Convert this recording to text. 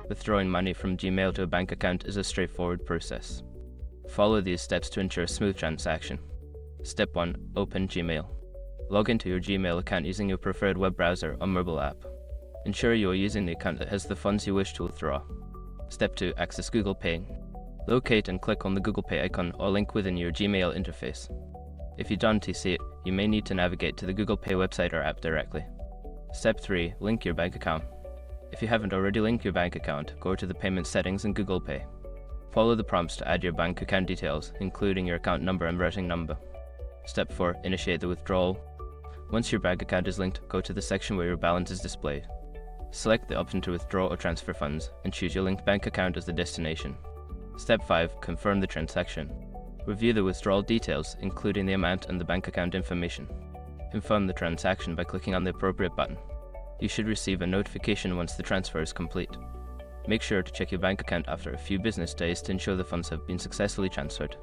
Withdrawing money from Gmail to a bank account is a straightforward process. Follow these steps to ensure a smooth transaction. Step 1. Open Gmail. Log into your Gmail account using your preferred web browser or mobile app. Ensure you are using the account that has the funds you wish to withdraw. Step 2. Access Google Pay. Locate and click on the Google Pay icon or link within your Gmail interface. If you don't see it, you may need to navigate to the Google Pay website or app directly. Step 3. Link your bank account. If you haven't already linked your bank account, go to the payment settings in Google Pay. Follow the prompts to add your bank account details, including your account number and routing number. Step 4. Initiate the withdrawal. Once your bank account is linked, go to the section where your balance is displayed. Select the option to withdraw or transfer funds, and choose your linked bank account as the destination. Step 5. Confirm the transaction. Review the withdrawal details, including the amount and the bank account information. Confirm the transaction by clicking on the appropriate button. You should receive a notification once the transfer is complete. Make sure to check your bank account after a few business days to ensure the funds have been successfully transferred.